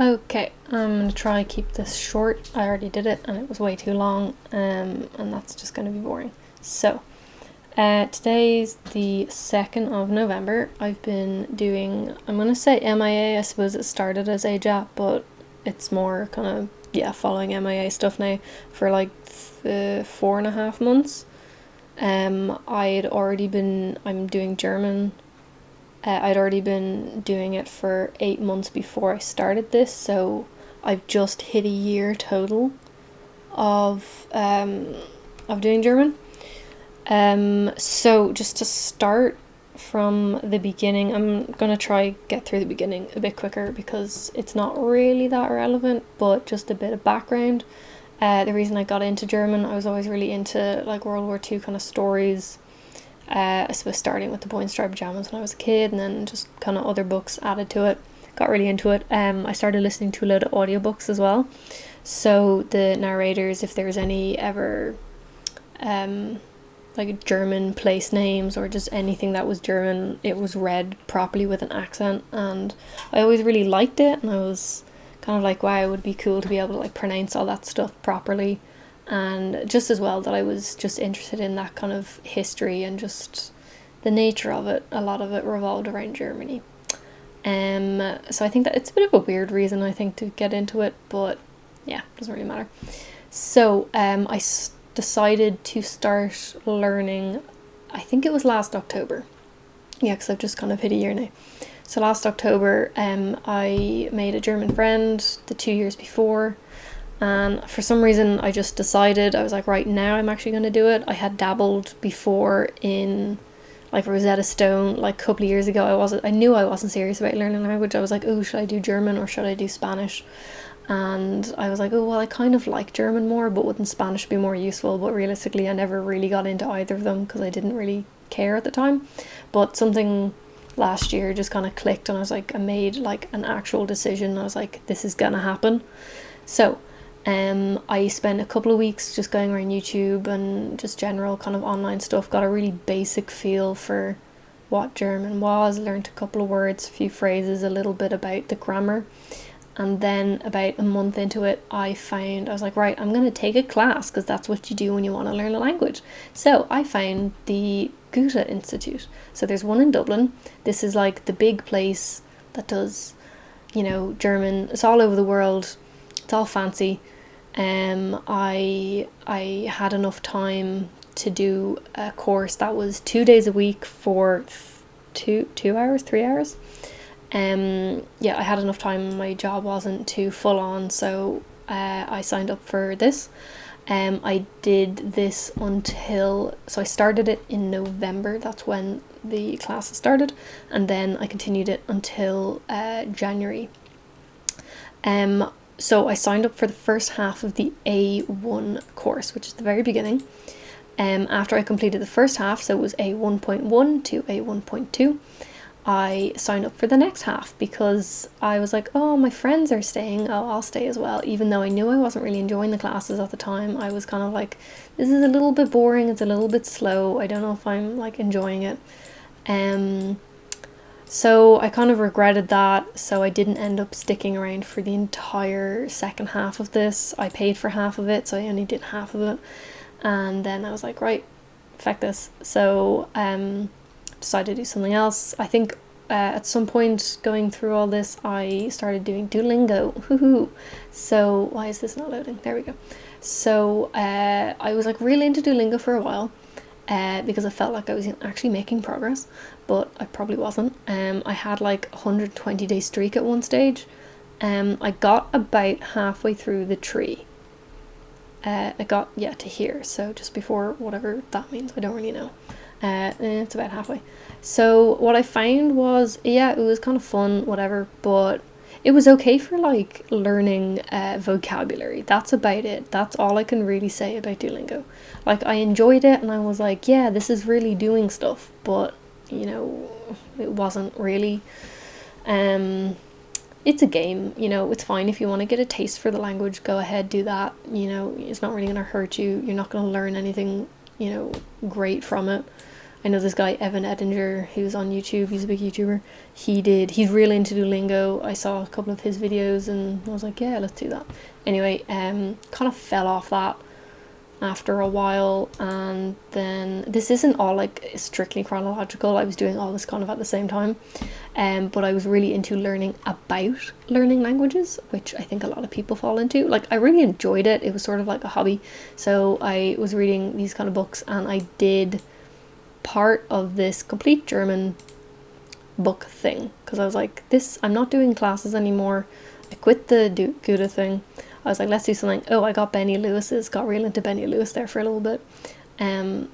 Okay, I'm gonna try keep this short. I already did it and it was way too long, and that's just gonna be boring. So, today's the 2nd of November. I've been doing, I'm gonna say MIA. I suppose it started as AJAP, but it's more kind of, yeah, following MIA stuff now for like 4.5 months. I'm doing German. I'd already been doing it for 8 months before I started this, so I've just hit a year total of doing German. So just to start from the beginning, I'm gonna try get through the beginning a bit quicker because it's not really that relevant, but just a bit of background. The reason I got into German, I was always really into like World War II kind of stories. I suppose starting with the Boy in Striped Pajamas when I was a kid, and then just kind of other books added to it. Got really into it. I started listening to a load of audiobooks as well. So the narrators, if there's any ever like German place names or just anything that was German, it was read properly with an accent, and I always really liked it, and I was kind of like, wow, it would be cool to be able to like pronounce all that stuff properly, and just as well that I was just interested in that kind of history and the nature of it. A lot of it revolved around Germany. So I think that it's a bit of a weird reason, I think, to get into it, but yeah, doesn't really matter. So decided to start learning, I think it was last October. Yeah, because I've just kind of hit a year now. So last October, I made a German friend the 2 years before, and for some reason I just decided, I was like, right, now I'm actually going to do it. I had dabbled before in like Rosetta Stone like a couple of years ago. I knew I wasn't serious about learning language. I was like, oh, should I do German or should I do Spanish? And I was like, oh, well, I kind of like German more, but wouldn't Spanish be more useful? But realistically, I never really got into either of them because I didn't really care at the time. But something last year just kind of clicked, and I was like, I made like an actual decision. I was like, this is gonna happen. So I spent a couple of weeks just going around YouTube and just general kind of online stuff, got a really basic feel for what German was, learned a couple of words, a few phrases, a little bit about the grammar. And then about a month into it, I was like, right, I'm going to take a class because that's what you do when you want to learn a language. So I found the Goethe Institute. So there's one in Dublin. This is like the big place that does, German. It's all over the world. It's all fancy. I had enough time to do a course that was 2 days a week for 2 hours, 3 hours. Yeah, I had enough time. My job wasn't too full on, so I signed up for this. I did this so I started it in November. That's when the classes started, and then I continued it until January. So I signed up for the first half of the A1 course, which is the very beginning. After I completed the first half, so it was A1.1 to A1.2, I signed up for the next half because I was like, oh, my friends are staying, oh, I'll stay as well. Even though I knew I wasn't really enjoying the classes at the time, I was kind of like, this is a little bit boring, it's a little bit slow, I don't know if I'm like enjoying it. So I kind of regretted that, so I didn't end up sticking around for the entire second half of this. I paid for half of it, so I only did half of it, and then I was like, right, fuck this. So decided to do something else. I think at some point going through all this, I started doing Duolingo. Woohoo! So why is this not loading? There we go. So I was like really into Duolingo for a while, because I felt like I was actually making progress, but I probably wasn't. I had like 120-day streak at one stage. I got about halfway through the tree. I got to here, so just before whatever that means, I don't really know. It's about halfway. So what I found was, yeah, it was kind of fun, whatever, but it was okay for like learning vocabulary. That's about it. That's all I can really say about Duolingo. Like, I enjoyed it and I was like, yeah, this is really doing stuff, but it wasn't really. It's a game, it's fine if you want to get a taste for the language, go ahead, do that. It's not really going to hurt you. You're not going to learn anything, great from it. I know this guy, Evan Edinger, who's on YouTube, he's a big YouTuber. He's really into Duolingo. I saw a couple of his videos and I was like, yeah, let's do that. Anyway, kind of fell off that after a while, and then this isn't all like strictly chronological. I was doing all this kind of at the same time, but I was really into learning about learning languages, which I think a lot of people fall into. Like, I really enjoyed it. It was sort of like a hobby. So I was reading these kind of books, and I did part of this complete German book thing because I was like, I'm not doing classes anymore. I quit the Goethe thing. I was like, let's do something. Oh, I got Benny Lewis's, got real into Benny Lewis there for a little bit. And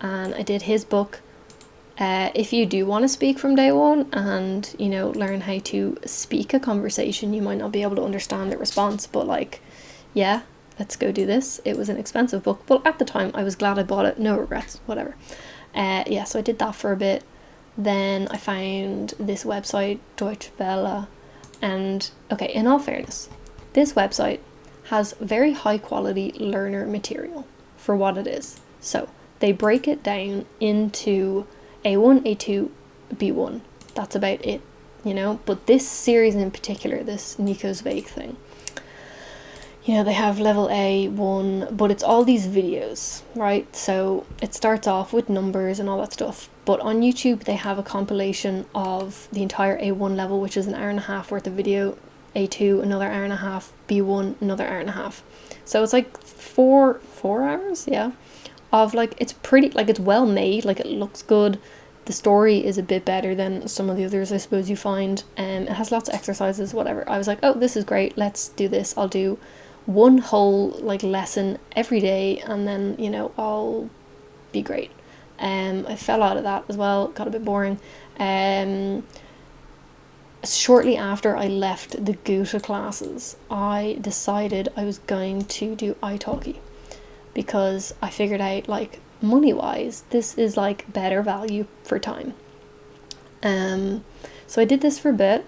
I did his book. If you do want to speak from day one and, you know, learn how to speak a conversation, you might not be able to understand the response, but like, yeah, let's go do this. It was an expensive book, but at the time I was glad I bought it. No regrets, whatever. Yeah, so I did that for a bit. Then I found this website, Deutsche Welle, and okay, in all fairness, this website has very high quality learner material for what it is. So they break it down into A1, A2, B1. That's about it, you know. But this series in particular, this Nico's Vague thing, you know, they have level A1, but it's all these videos, right? So it starts off with numbers and all that stuff. But on YouTube, they have a compilation of the entire A1 level, which is an hour and a half worth of video. A2, another hour and a half. B1, another hour and a half. So it's like four hours, yeah, of like, it's pretty, like, it's well made, like, it looks good. The story is a bit better than some of the others, I suppose, you find. It has lots of exercises, whatever. I was like, oh, this is great, let's do this. I'll do one whole like lesson every day, and then, you know, I'll be great. I fell out of that as well, got a bit boring. Shortly after I left the Goethe classes, I decided I was going to do italki, because I figured out, like, money wise, this is like better value for time. So I did this for a bit.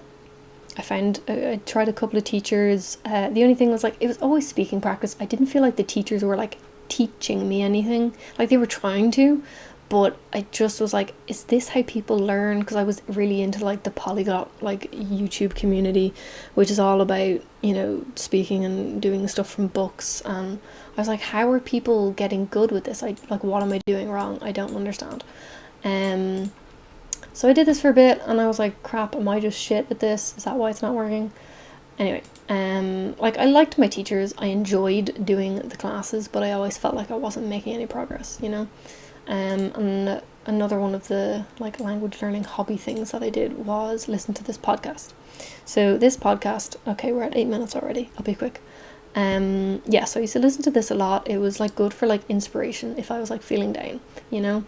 I tried a couple of teachers. The only thing was, like, it was always speaking practice. I didn't feel like the teachers were like teaching me anything. Like, they were trying to, but I just was like, is this how people learn? Because I was really into like the polyglot like YouTube community, which is all about, you know, speaking and doing stuff from books. And I was like, how are people getting good with this? Like, what am I doing wrong? I don't understand. So I did this for a bit, and I was like, crap, am I just shit at this? Is that why it's not working? Anyway, like, I liked my teachers. I enjoyed doing the classes, but I always felt like I wasn't making any progress, you know? And another one of the like language learning hobby things that I did was listen to this podcast. So this podcast, okay, we're at 8 minutes already, I'll be quick. Yeah, so I used to listen to this a lot. It was like good for like inspiration if I was like feeling down, you know.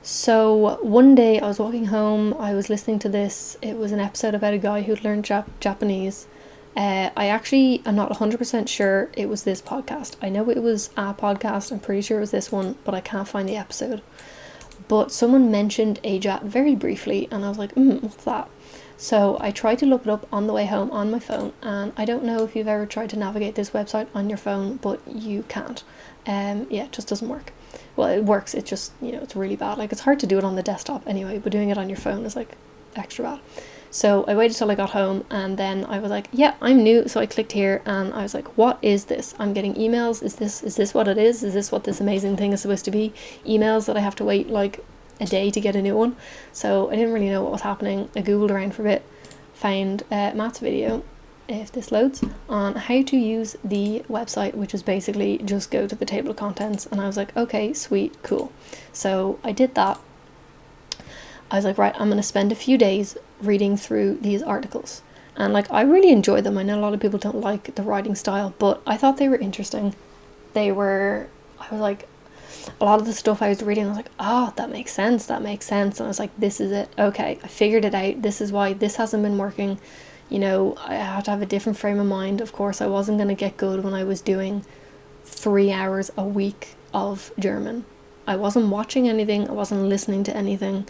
So one day I was walking home, I was listening to this. It was an episode about a guy who'd learned Japanese. I actually am not 100% sure it was this podcast. I know it was a podcast, I'm pretty sure it was this one, but I can't find the episode. But someone mentioned AJAT very briefly, and I was like, what's that? So I tried to look it up on the way home on my phone, and I don't know if you've ever tried to navigate this website on your phone, but you can't. Yeah, it just doesn't work. Well, it works, it's just, you know, it's really bad. Like, it's hard to do it on the desktop anyway, but doing it on your phone is like extra bad. So I waited till I got home, and then I was like, yeah, I'm new. So I clicked here, and I was like, what is this? I'm getting emails. Is this what it is? Is this what this amazing thing is supposed to be? Emails that I have to wait like a day to get a new one. So I didn't really know what was happening. I googled around for a bit, found Matt's video, if this loads, on how to use the website, which is basically just go to the table of contents. And I was like, okay, sweet, cool. So I did that. I was like, right, I'm going to spend a few days reading through these articles. And like, I really enjoy them. I know a lot of people don't like the writing style, but I thought they were interesting. I was like, a lot of the stuff I was reading, I was like, that makes sense. And I was like, this is it. Okay, I figured it out. This is why this hasn't been working. You know, I had to have a different frame of mind. Of course, I wasn't going to get good when I was doing 3 hours a week of German. I wasn't watching anything. I wasn't listening to anything.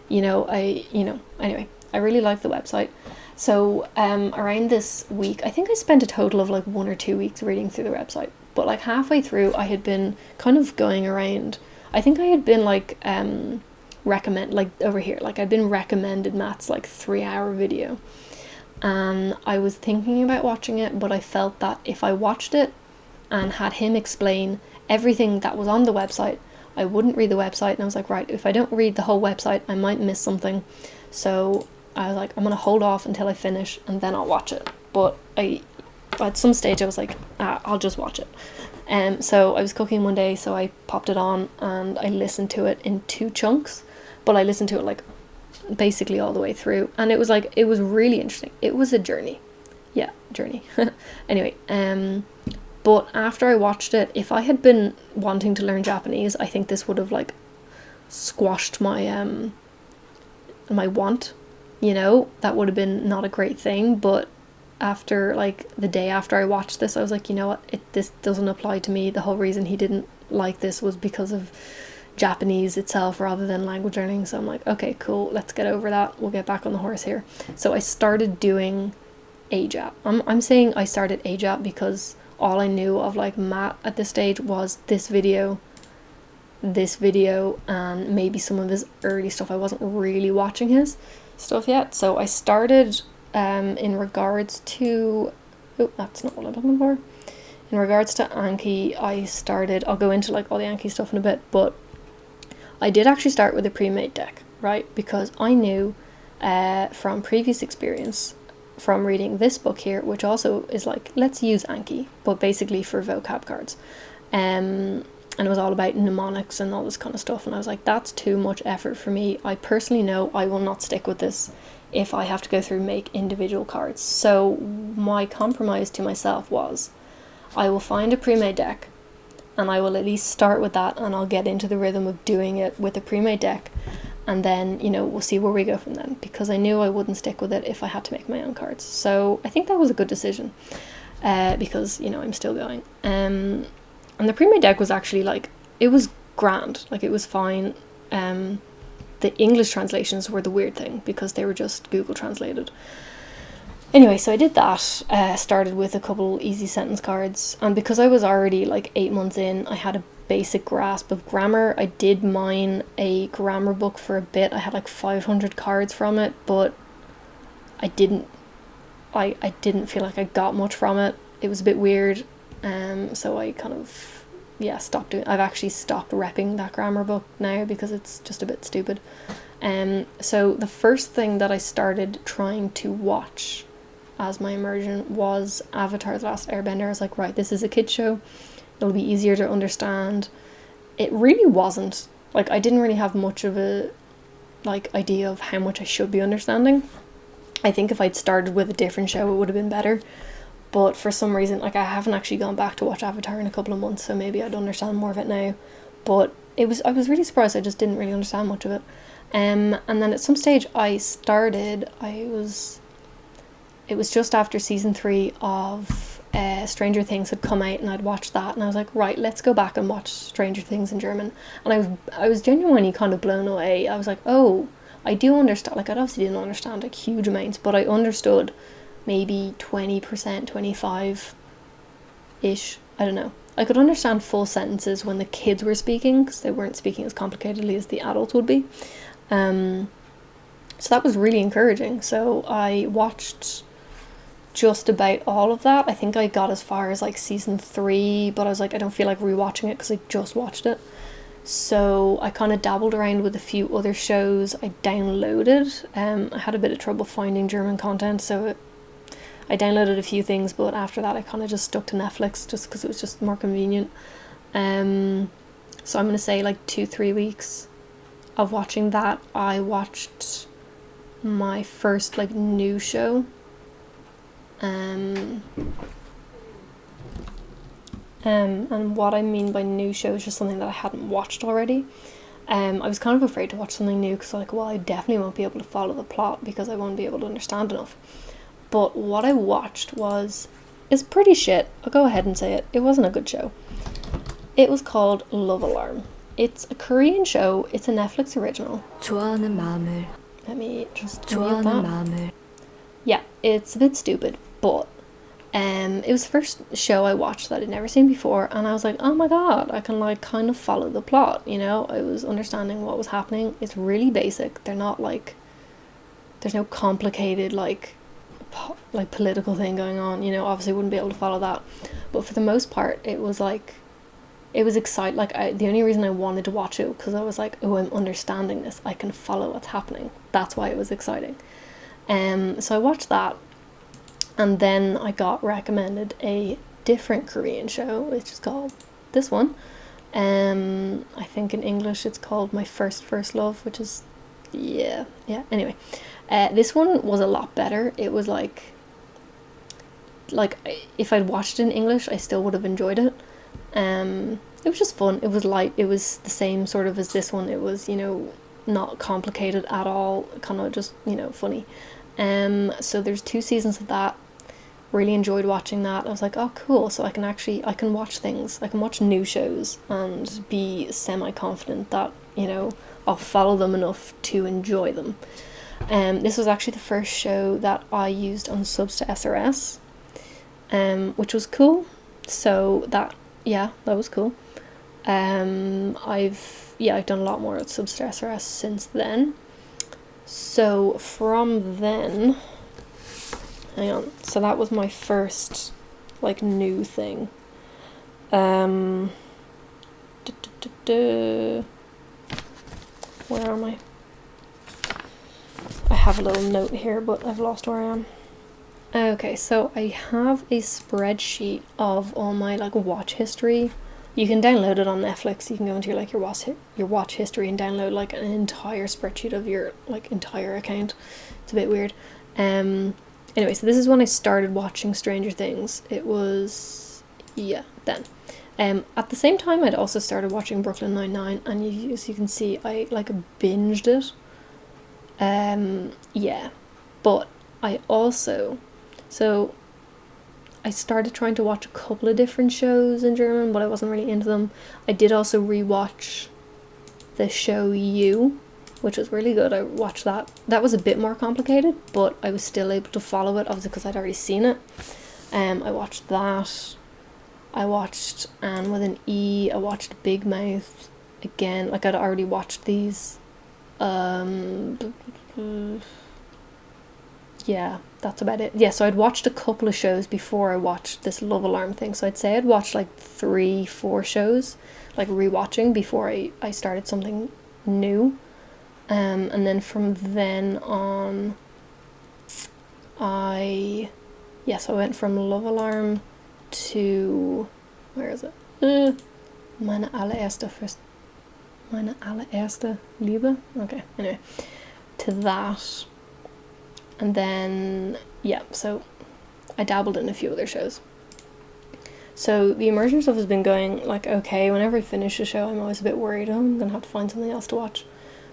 Anyway, I really like the website. So around this week, I think I spent a total of like 1 or 2 weeks reading through the website. but like halfway through I had been kind of going around. I think I had been like recommend, like over here, like I'd been recommended Matt's like 3-hour video, and I was thinking about watching it, but I felt that if I watched it and had him explain everything that was on the website, I wouldn't read the website, and I was like, right, if I don't read the whole website I might miss something. So I was like, I'm gonna hold off until I finish and then I'll watch it. But at some stage I was like, I'll just watch it. So I was cooking one day, so I popped it on and I listened to it in 2 chunks, but I listened to it like basically all the way through, and it was really interesting. It was a journey. Anyway, but after I watched it, if I had been wanting to learn Japanese, I think this would have like squashed my my want, you know. That would have been not a great thing. But after, like, the day after I watched this, I was like, you know what, this doesn't apply to me. The whole reason he didn't like this was because of Japanese itself rather than language learning. So I'm like, okay, cool, let's get over that, we'll get back on the horse here. So I started doing AJAP. I'm saying I started AJAP because all I knew of like Matt at this stage was this video, and maybe some of his early stuff. I wasn't really watching his stuff yet. So I started in regards to, oh, that's not what I'm looking for. In regards to Anki, I'll go into like all the Anki stuff in a bit, but I did actually start with a pre-made deck, right? Because I knew from previous experience, from reading this book here, which also is like, let's use Anki, but basically for vocab cards. And it was all about mnemonics and all this kind of stuff. And I was like, that's too much effort for me. I personally know I will not stick with this if I have to go through make individual cards. So my compromise to myself was, I will find a pre-made deck and I will at least start with that, and I'll get into the rhythm of doing it with a pre-made deck. And then, you know, we'll see where we go from then, because I knew I wouldn't stick with it if I had to make my own cards. So I think that was a good decision, because, you know, I'm still going. And the pre-made deck was actually like, it was grand, like it was fine. The English translations were the weird thing because they were just Google translated. Anyway, so I did that, started with a couple easy sentence cards, and because I was already like 8 months in, I had a basic grasp of grammar. I did mine a grammar book for a bit. I had like 500 cards from it, but I didn't feel like I got much from it. It was a bit weird, so I kind of stopped doing. I've actually stopped repping that grammar book now because it's just a bit stupid. So the first thing that I started trying to watch as my immersion was Avatar: The Last Airbender. I was like, right, this is a kid's show, it'll be easier to understand. It really wasn't. Like, I didn't really have much of a like idea of how much I should be understanding. I think if I'd started with a different show it would have been better, but for some reason, like, I haven't actually gone back to watch Avatar in a couple of months, so maybe I'd understand more of it now. But I was really surprised. I just didn't really understand much of it. And then at some stage it was just after season 3 of Stranger Things had come out, and I'd watched that, and I was like, right, let's go back and watch Stranger Things in German. And I was genuinely kind of blown away. I was like, oh, I do understand. Like, I obviously didn't understand like huge amounts, but I understood maybe 20%, 25-ish. I don't know. I could understand full sentences when the kids were speaking, because they weren't speaking as complicatedly as the adults would be. So that was really encouraging. So I watched just about all of that. I think I got as far as like season 3, but I was like, I don't feel like rewatching it because I just watched it. So I kind of dabbled around with a few other shows I downloaded. I had a bit of trouble finding German content, so I downloaded a few things, but after that I kind of just stuck to Netflix just because it was just more convenient. So I'm going to say like 2-3 weeks of watching that. I watched my first like new show. And what I mean by new show is just something that I hadn't watched already. I was kind of afraid to watch something new because like, well, I definitely won't be able to follow the plot because I won't be able to understand enough. But what I watched is pretty shit. I'll go ahead and say it. It wasn't a good show. It was called Love Alarm. It's a Korean show. It's a Netflix original. 좋아하는 마음을. Let me just 좋아하는 마음을. Yeah, it's a bit stupid, but It was the first show I watched that I'd never seen before, and I was like, oh my god, I can like kind of follow the plot, you know? I was understanding what was happening. It's really basic. They're not like, there's no complicated like political thing going on, you know? Obviously wouldn't be able to follow that, but for the most part it was like, it was exciting. Like, the only reason I wanted to watch it because I was like, oh, I'm understanding this, I can follow what's happening. That's why it was exciting. So I watched that, and then I got recommended a different Korean show, which is called this one. I think in English it's called My First Love, which is, yeah. Anyway, this one was a lot better. It was like if I'd watched it in English, I still would have enjoyed it. It was just fun. It was light. It was the same sort of as this one. It was, you know, not complicated at all. Kind of just, you know, funny. So there's 2 seasons of that. Really enjoyed watching that. I was like, oh cool, so I can watch things, I can watch new shows and be semi-confident that, you know, I'll follow them enough to enjoy them. This was actually the first show that I used on subs to SRS, which was cool. So that was cool. I've done a lot more at subs to SRS since then. So from then, hang on, so that was my first like new thing. Where am I? I have a little note here, but I've lost where I am. Okay, so I have a spreadsheet of all my like watch history. You can download it on Netflix. You can go into your watch history and download like an entire spreadsheet of your like entire account. It's a bit weird. Anyway, so this is when I started watching Stranger Things. It was, then. At the same time, I'd also started watching Brooklyn Nine-Nine, and as you can see, I like binged it. But I also, so I started trying to watch a couple of different shows in German, but I wasn't really into them. I did also rewatch the show You, which was really good. I watched that. That was a bit more complicated, but I was still able to follow it, obviously because I'd already seen it. I watched that. I watched Anne with an E. I watched Big Mouth again. Like, I'd already watched these. Yeah, that's about it. Yeah, so I'd watched a couple of shows before I watched this Love Alarm thing. So I'd say I'd watched like 3-4 shows, like rewatching before I started something new. And then from then on, I went from Love Alarm to, where is it? Meine allererste Liebe? Okay, anyway, to that. And then, so I dabbled in a few other shows. So the immersion stuff has been going like okay. Whenever I finish a show, I'm always a bit worried, I'm gonna have to find something else to watch.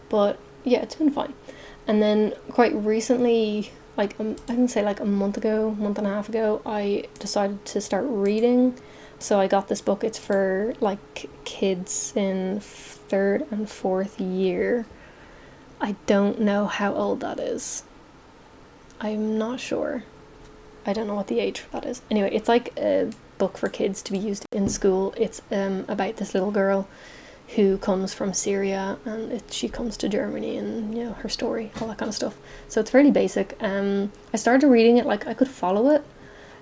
But yeah, it's been fine. And then quite recently, like I can say like a month and a half ago, I decided to start reading. So I got this book. It's for like kids in 3rd and 4th year. I don't know how old that is. I'm not sure. I don't know what the age for that is. Anyway, it's like a book for kids to be used in school. It's about this little girl who comes from Syria, and she comes to Germany, and you know her story, all that kind of stuff. So it's fairly basic. I started reading it, like I could follow it.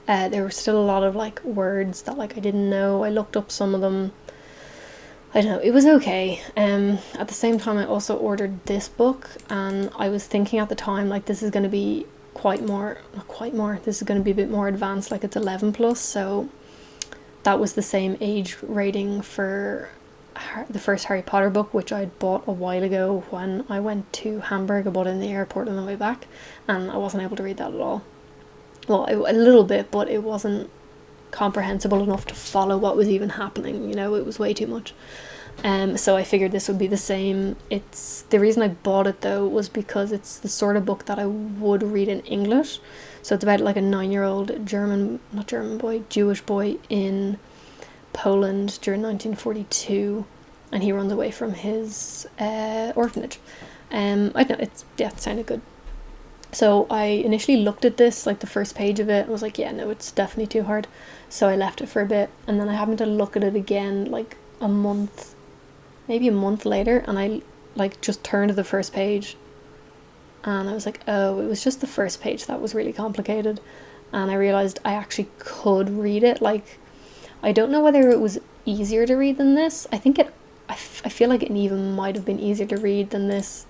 There were still a lot of like words that like I didn't know. I looked up some of them. I don't know, it was okay. At the same time, I also ordered this book, and I was thinking at the time like this is going to be this is going to be a bit more advanced, like it's 11 plus, so that was the same age rating for the first Harry Potter book, which I'd bought a while ago when I went to Hamburg. I bought it in the airport on the way back, and I wasn't able to read that at all. Well, a little bit, but it wasn't comprehensible enough to follow what was even happening, you know, it was way too much. So I figured this would be the same. It's the reason I bought it though was because it's the sort of book that I would read in English. So it's about like a 9-year-old Jewish boy in Poland during 1942, and he runs away from his orphanage. I don't know, it sounded good. So I initially looked at this, like the first page of it, and was like, yeah, no, it's definitely too hard. So I left it for a bit, and then I happened to look at it again like maybe a month later, and I like just turned to the first page, and I was like, oh, it was just the first page that was really complicated. And I realized I actually could read it. Like, I don't know whether it was easier to read than this. I think I feel like it even might have been easier to read than this,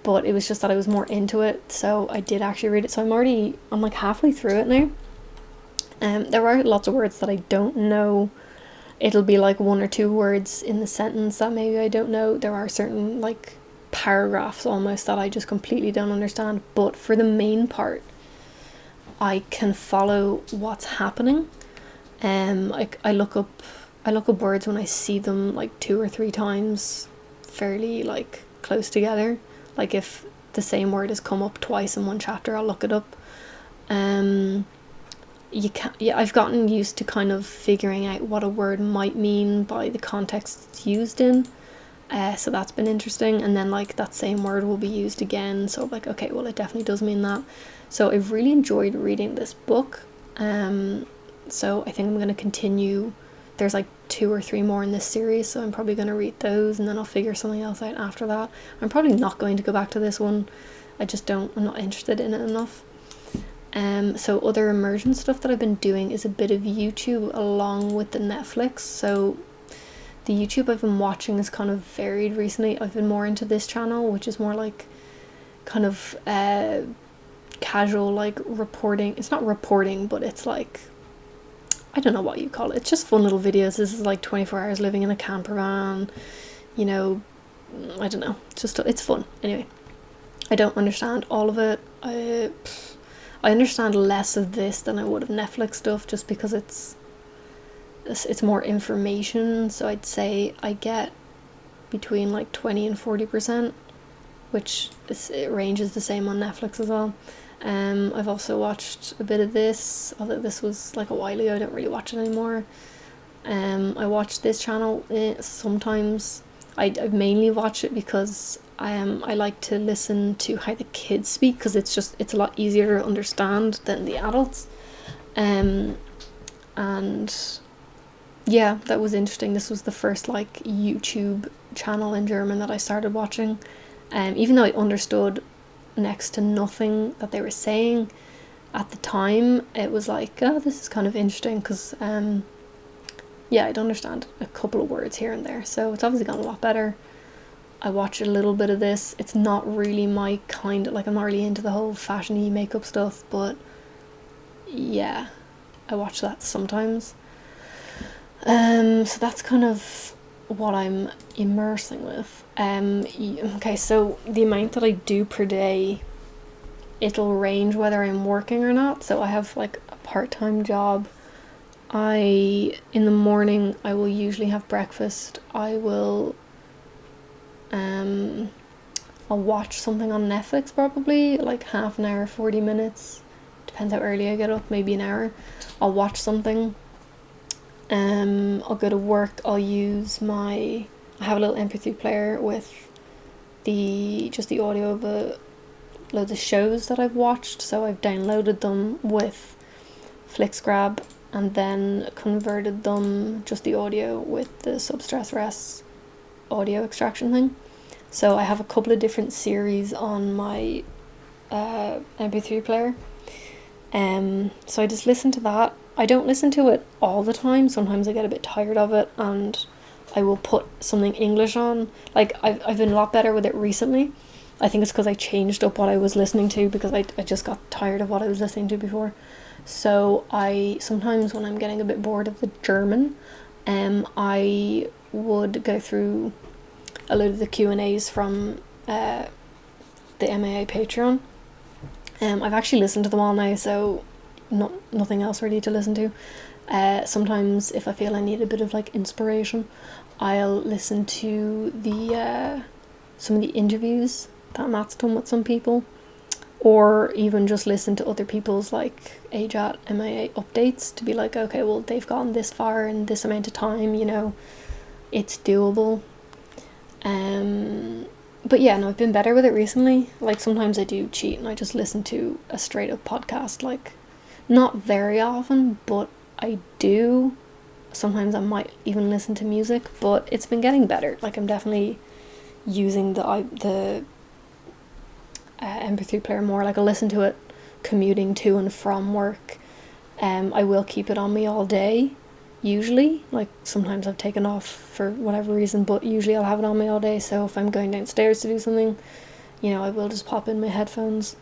but it was just that I was more into it, so I did actually read it. So I'm like halfway through it now. There are lots of words that I don't know. It'll be like one or two words in the sentence that maybe I don't know. There are certain like paragraphs almost that I just completely don't understand, but for the main part I can follow what's happening. I look up words when I see them like 2 or 3 times fairly like close together. Like if the same word has come up twice in one chapter, I'll look it up. I've gotten used to kind of figuring out what a word might mean by the context it's used in. So that's been interesting. And then like that same word will be used again, so like, okay, well, it definitely does mean that. So I've really enjoyed reading this book. So I think I'm going to continue. There's like 2 or 3 more in this series, so I'm probably going to read those, and then I'll figure something else out after that. I'm probably not going to go back to this one. I'm not interested in it enough. So other immersion stuff that I've been doing is a bit of YouTube along with the Netflix. So the YouTube I've been watching is kind of varied recently. I've been more into this channel, which is more like kind of casual, like reporting. It's not reporting, but it's like, I don't know what you call it. It's just fun little videos. This is like 24 hours living in a camper van, you know, I don't know. It's fun. Anyway, I don't understand all of it. I understand less of this than I would of Netflix stuff, just because it's more information. So I'd say I get between like 20 and 40%, which it ranges the same on Netflix as well. I've also watched a bit of this, although this was like a while ago. I don't really watch it anymore. I watch this channel sometimes. I mainly watch it because I like to listen to how the kids speak, because it's a lot easier to understand than the adults. And yeah, that was interesting. This was the first like YouTube channel in German that I started watching. Even though I understood next to nothing that they were saying at the time, it was like, oh, this is kind of interesting, because yeah, I'd understand a couple of words here and there. So it's obviously gone a lot better. I watch a little bit of this. It's not really my kind of, like, I'm not really into the whole fashion-y makeup stuff, but yeah, I watch that sometimes. So that's kind of what I'm immersing with. Okay, so the amount that I do per day, it'll range whether I'm working or not. So I have like a part-time job. In the morning I will usually have breakfast. I'll watch something on Netflix, probably like half an hour, 40 minutes, depends how early I get up, maybe an hour. I'll watch something. I'll go to work. I have a little MP3 player with just the audio of loads of shows that I've watched. So I've downloaded them with FlixGrab and then converted them, just the audio, with the Substress RES audio extraction thing. So I have a couple of different series on my MP3 player. So I just listen to that. I don't listen to it all the time. Sometimes I get a bit tired of it and I will put something English on. Like, I've been a lot better with it recently. I think it's because I changed up what I was listening to, because I just got tired of what I was listening to before. So I sometimes, when I'm getting a bit bored of the German, I would go through a load of the Q&As from the MAA Patreon. I've actually listened to them all now, so nothing else really to listen to. Sometimes if I feel I need a bit of like inspiration, I'll listen to some of the interviews that Matt's done with some people, or even just listen to other people's like AJAT MIA updates to be like, okay, well, they've gotten this far in this amount of time, you know, it's doable. But yeah, no, I've been better with it recently. Like sometimes I do cheat and I just listen to a straight up podcast. Like not very often, but I do. Sometimes I might even listen to music, but it's been getting better. Like I'm definitely using the MP3 player more. Like I listen to it commuting to and from work. I will keep it on me all day. Usually, like sometimes I've taken off for whatever reason, but usually I'll have it on me all day. So if I'm going downstairs to do something, I will just pop in my headphones.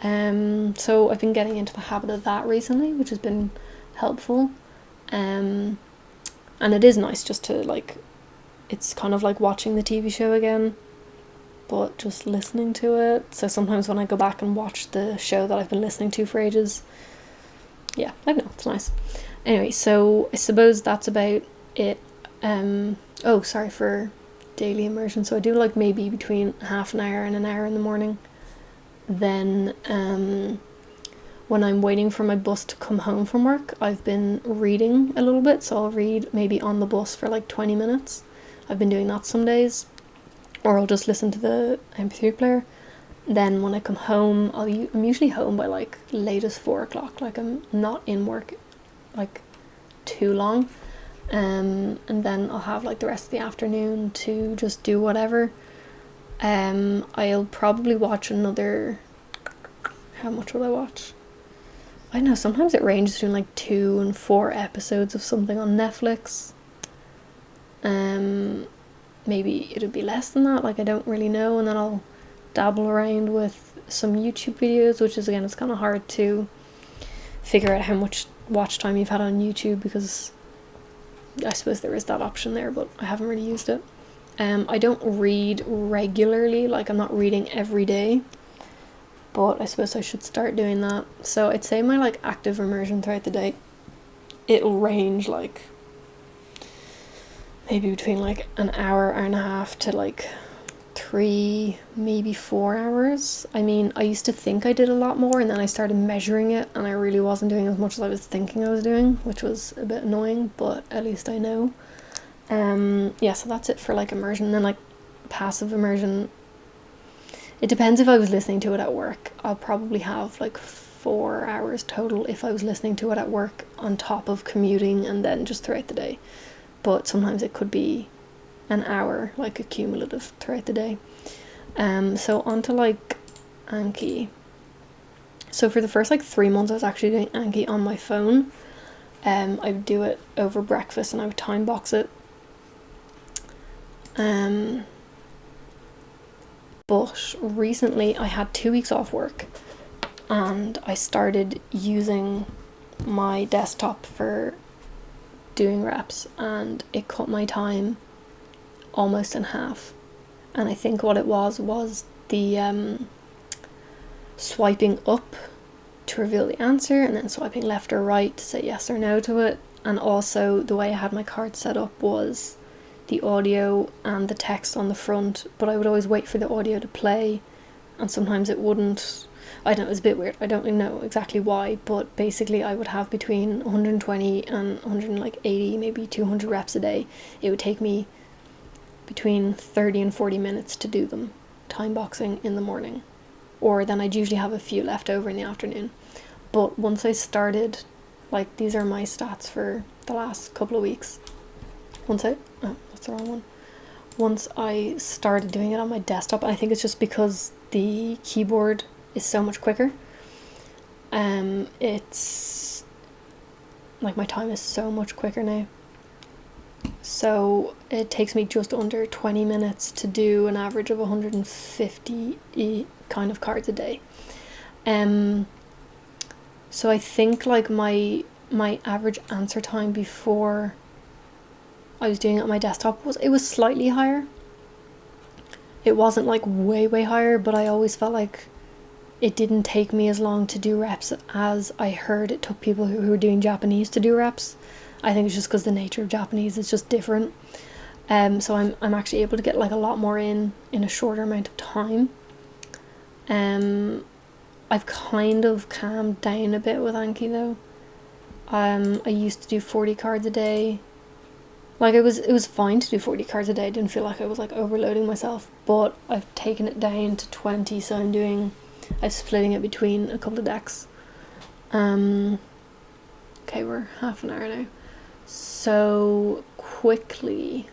So I've been getting into the habit of that recently, which has been helpful. And it is nice just to like, it's kind of like watching the TV show again, but just listening to it. So sometimes when I go back and watch the show that I've been listening to for ages, yeah, I don't know, it's nice. Anyway, so I suppose that's about it. Oh, sorry for daily immersion. So I do like maybe between half an hour and an hour in the morning. Then when I'm waiting for my bus to come home from work, I've been reading a little bit. So I'll read maybe on the bus for like 20 minutes. I've been doing that some days. Or I'll just listen to the MP3 player. Then when I come home, I'm usually home by like latest 4 o'clock. Like I'm not in work like too long. And then I'll have like the rest of the afternoon to just do whatever. I'll probably watch another, how much will I watch? I don't know, sometimes it ranges between like 2 and 4 episodes of something on Netflix. Maybe it'll be less than that, like I don't really know. And then I'll dabble around with some YouTube videos, which is, again, it's kind of hard to figure out how much watch time you've had on YouTube, because I suppose there is that option there, but I haven't really used it. I don't read regularly, like I'm not reading every day, but I suppose I should start doing that. So I'd say my like active immersion throughout the day, it'll range like maybe between like an hour and a half to like 3, maybe 4 hours. I mean, I used to think I did a lot more, and then I started measuring it, and I really wasn't doing as much as I was thinking I was doing, which was a bit annoying, but at least I know. Yeah, so that's it for like immersion. And then like passive immersion, it depends. If I was listening to it at work, I'll probably have like 4 hours total if I was listening to it at work, on top of commuting and then just throughout the day. But sometimes it could be an hour, like accumulative throughout the day. So on to like Anki. So for the first like 3 months, I was actually doing Anki on my phone. I would do it over breakfast and I would time box it. But recently I had 2 weeks off work, and I started using my desktop for doing reps, and it cut my time almost in half. And I think what it was the swiping up to reveal the answer, and then swiping left or right to say yes or no to it. And also the way I had my card set up was the audio and the text on the front, but I would always wait for the audio to play, and sometimes it wouldn't. I don't know, it was a bit weird. I don't really know exactly why, but basically I would have between 120 and 180, maybe 200 reps a day. It would take me between 30 and 40 minutes to do them, time boxing in the morning, or then I'd usually have a few left over in the afternoon. But once I started, like, these are my stats for the last couple of weeks. That's the wrong one. Once I started doing it on my desktop, and I think it's just because the keyboard is so much quicker. It's like my time is so much quicker now. So it takes me just under 20 minutes to do an average of 150 kind of cards a day. So I think like my average answer time before I was doing it on my desktop was slightly higher. It wasn't like way higher, but I always felt like it didn't take me as long to do reps as I heard it took people who were doing Japanese to do reps. I think it's just because the nature of Japanese is just different. So I'm actually able to get like a lot more in a shorter amount of time. I've kind of calmed down a bit with Anki though. I used to do 40 cards a day, Like, it was fine to do 40 cards a day. I didn't feel like I was like overloading myself, but I've taken it down to 20, so I'm splitting it between a couple of decks. Okay, we're half an hour now. So quickly,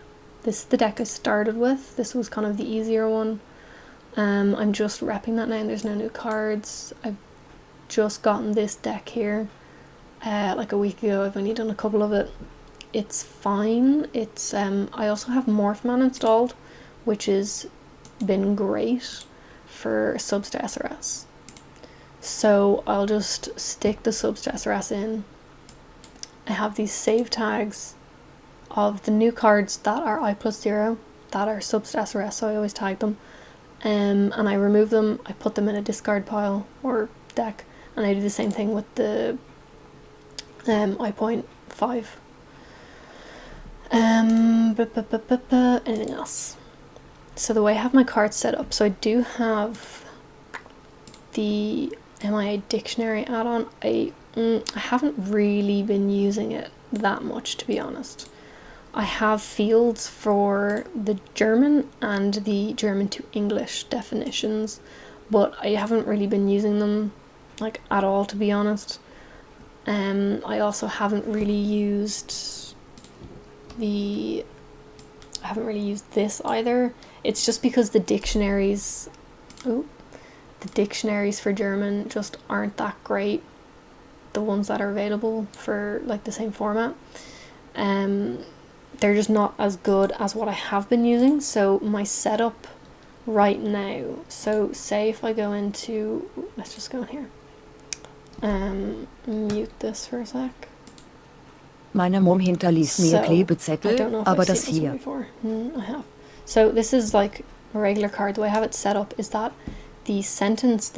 this is the deck I started with. This was kind of the easier one. I'm just repping that now, and there's no new cards. I've just gotten this deck here like a week ago. I've only done a couple of it. It's fine. It's I also have Morphman installed, which has been great for subs to SRS. So I'll just stick the subs to SRS in. I have these save tags of the new cards that are I+0 that are subs to SRS, so I always tag them. And I remove them, I put them in a discard pile or deck, and I do the same thing with the I.5. Anything else? So the way I have my cards set up, so I do have the MIA dictionary add-on. I haven't really been using it that much, to be honest. I have fields for the German and the German to English definitions, but I haven't really been using them like at all, to be honest. I also haven't really used this either. It's just because the dictionaries for German just aren't that great, the ones that are available for like the same format. They're just not as good as what I have been using. So my setup right now, so say if I go into, let's just go in here, mute this for a sec. Meine Mom hinterließ mir Klebezettel, aber das hier. I have. So this is like a regular card. The way I have it set up is that the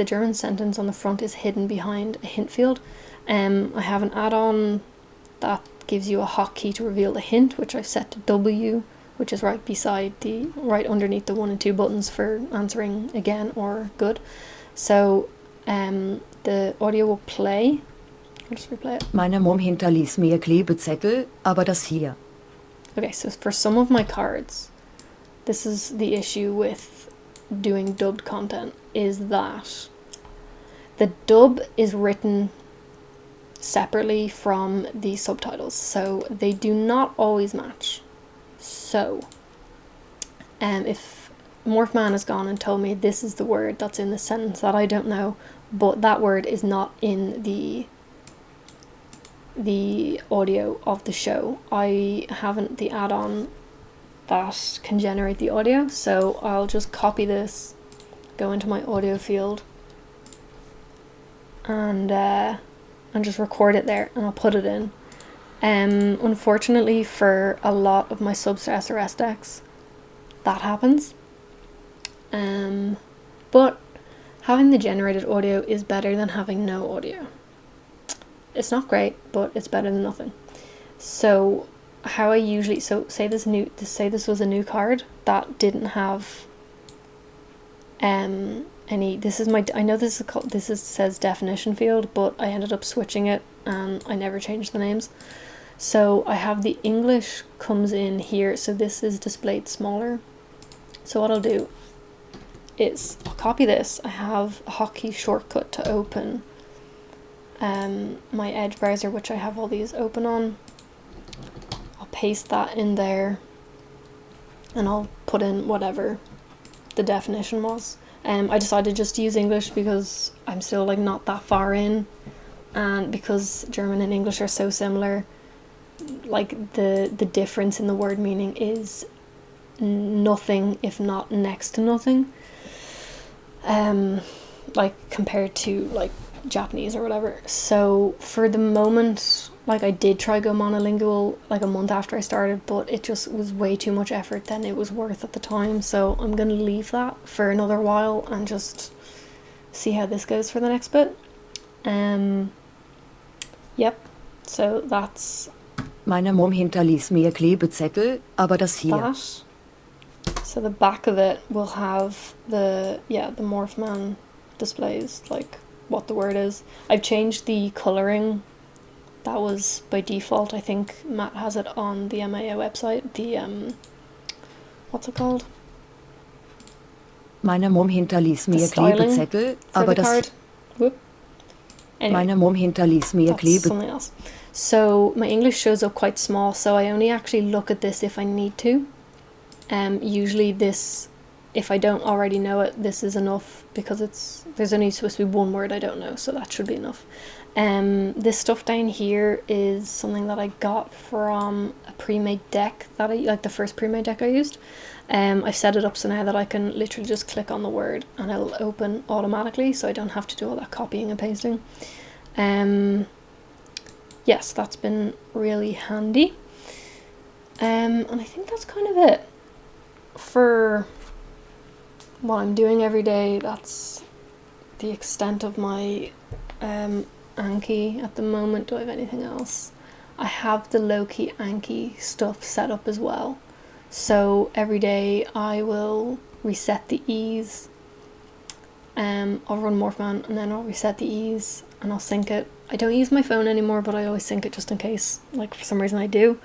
German sentence on the front is hidden behind a hint field. I have an add-on that gives you a hotkey to reveal the hint, which I've set to W, which is right underneath the 1 and 2 buttons for answering again or good. So the audio will play. I'll just replay it. Meine Mom hinterließ mir Klebezettel, aber das hier. Okay, so for some of my cards, this is the issue with doing dubbed content, is that the dub is written separately from the subtitles, so they do not always match. So if Morphman has gone and told me this is the word that's in the sentence that I don't know, but that word is not in the audio of the show, I haven't the add-on that can generate the audio, so I'll just copy this, go into my audio field, and just record it there, and I'll put it in. Unfortunately for a lot of my subs to SRS decks, that happens. But having the generated audio is better than having no audio. It's not great, but it's better than nothing. So how I usually, say this was a new card that didn't have any, I know this says definition field, but I ended up switching it and I never changed the names. So I have the English comes in here, so this is displayed smaller. So what I'll do is I'll copy this. I have a hotkey shortcut to open my Edge browser, which I have all these open on. I'll paste that in there and I'll put in whatever the definition was. I decided just to use English because I'm still like not that far in, and because German and English are so similar, like the difference in the word meaning is nothing, if not next to nothing, like compared to like Japanese or whatever. So for the moment, like I did try go monolingual like a month after I started, but it just was way too much effort than it was worth at the time. So I'm gonna leave that for another while and just see how this goes for the next bit. Yep, so that's Meine Mom hinterließ mir Klebezettel, aber das hier. that. So the back of it will have the Morphman displays like what the word is. I've changed the coloring that was by default. I think Matt has it on the MIA website. The what's it called? Meine Mom hinterließ mir Klebezettel, aber das... Anyway, meine Mom hinterließ mir something else. So my English shows up quite small, so I only actually look at this if I need to. Usually this, if I don't already know it, this is enough, because there's only supposed to be one word I don't know, so that should be enough. This stuff down here is something that I got from a pre-made deck that like the first pre-made deck I used. I've set it up so now that I can literally just click on the word and it'll open automatically, so I don't have to do all that copying and pasting. Yes, that's been really handy. And I think that's kind of it for what I'm doing every day. That's the extent of my Anki at the moment. Do I have anything else? I have the low-key Anki stuff set up as well. So every day I will reset the ease. I'll run Morphman and then I'll reset the ease and I'll sync it. I don't use my phone anymore, but I always sync it just in case, like for some reason I do.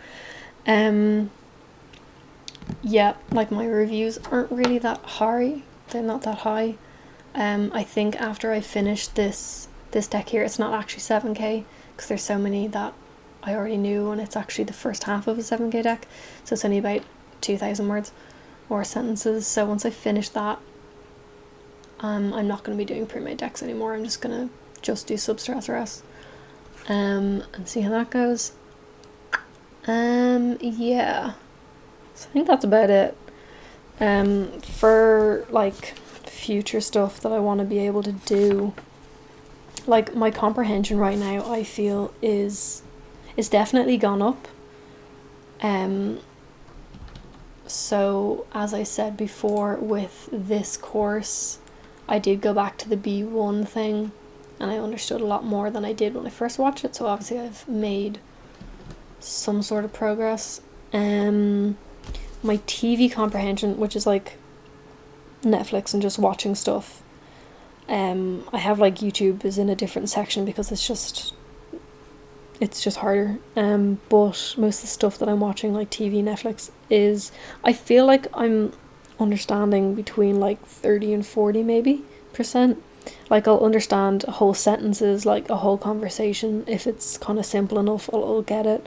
Yeah, like my reviews aren't really that high. They're not that high. I think after I finish this deck here, it's not actually 7k, because there's so many that I already knew, and it's actually the first half of a 7k deck, so it's only about 2,000 words or sentences. So once I finish that, I'm not going to be doing pre-made decks anymore. I'm just going to do Substress RS and see how that goes. Yeah, so I think that's about it. For like future stuff that I want to be able to do, like my comprehension right now, I feel is definitely gone up. So as I said before, with this course I did go back to the B1 thing and I understood a lot more than I did when I first watched it, so obviously I've made some sort of progress. My TV comprehension, which is like Netflix and just watching stuff, I have like YouTube is in a different section because it's just harder. But most of the stuff that I'm watching, like TV, Netflix, is, I feel like I'm understanding between like 30 and 40 maybe %. Like I'll understand whole sentences, like a whole conversation, if it's kind of simple enough, I'll get it.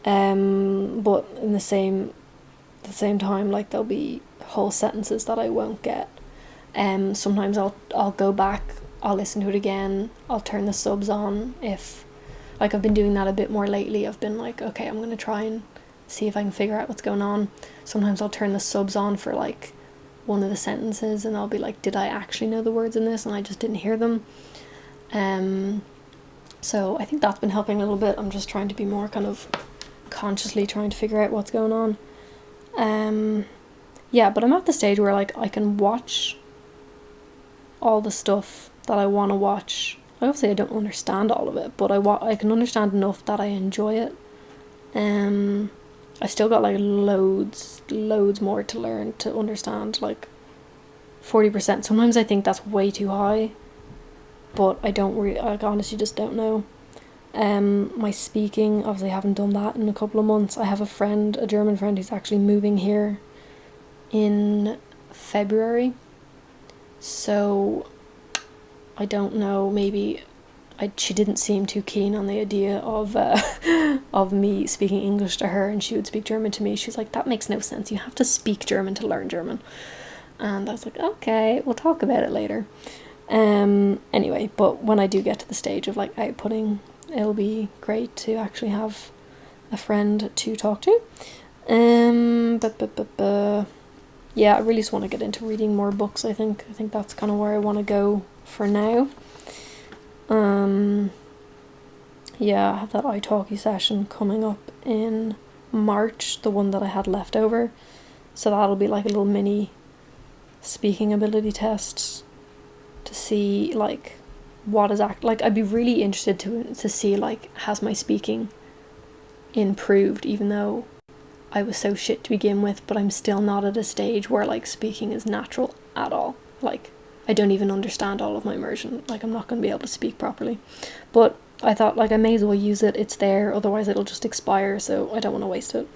But in the same time, like there'll be whole sentences that I won't get. Sometimes I'll go back, I'll listen to it again, I'll turn the subs on. If like I've been doing that a bit more lately, I've been like, okay, I'm gonna try and see if I can figure out what's going on. Sometimes I'll turn the subs on for like one of the sentences and I'll be like, did I actually know the words in this and I just didn't hear them? So I think that's been helping a little bit. I'm just trying to be more kind of consciously trying to figure out what's going on. Yeah, but I'm at the stage where like I can watch all the stuff that I want to watch. Obviously I don't understand all of it, but I can understand enough that I enjoy it. I still got like loads more to learn to understand, like 40%. Sometimes I think that's way too high, but I honestly just don't know. My speaking, obviously I haven't done that in a couple of months. I have a German friend who's actually moving here in February, so I don't know, maybe she didn't seem too keen on the idea of me speaking English to her and she would speak German to me. She's like, that makes no sense, you have to speak German to learn German. And I was like, okay, we'll talk about it later. Anyway, but when I do get to the stage of like outputting, it'll be great to actually have a friend to talk to. Yeah, I really just want to get into reading more books. I think that's kind of where I want to go for now. Yeah, I have that italki session coming up in March, the one that I had left over, so that'll be like a little mini speaking ability test to see like what is like I'd be really interested to see like, has my speaking improved, even though I was so shit to begin with, but I'm still not at a stage where like speaking is natural at all. Like I don't even understand all of my immersion. Like I'm not going to be able to speak properly, but I thought, like, I may as well use it. It's there, otherwise it'll just expire, so I don't want to waste it.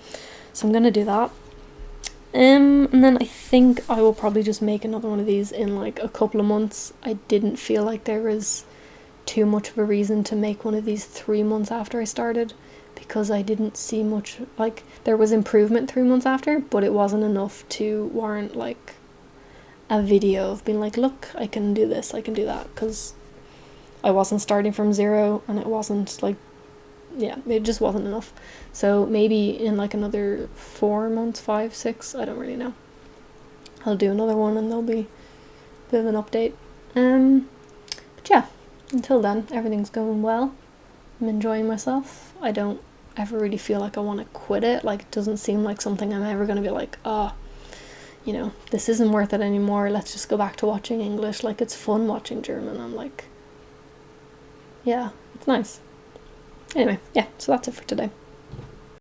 So I'm gonna do that. And then I think I will probably just make another one of these in like a couple of months. I didn't feel like there was too much of a reason to make one of these 3 months after I started, because I didn't see much, like, there was improvement 3 months after, but it wasn't enough to warrant like a video of being like, look, I can do this, I can do that, because I wasn't starting from zero, and it wasn't like, yeah, it just wasn't enough. So maybe in like another 4 months, 5, 6, I don't really know, I'll do another one and there'll be a bit of an update. But yeah, until then, everything's going well. I'm enjoying myself. I don't ever really feel like I want to quit it. Like, it doesn't seem like something I'm ever going to be like, oh, you know, this isn't worth it anymore, let's just go back to watching English. Like, it's fun watching German. I'm like, yeah, it's nice. Anyway, yeah, so that's it for today.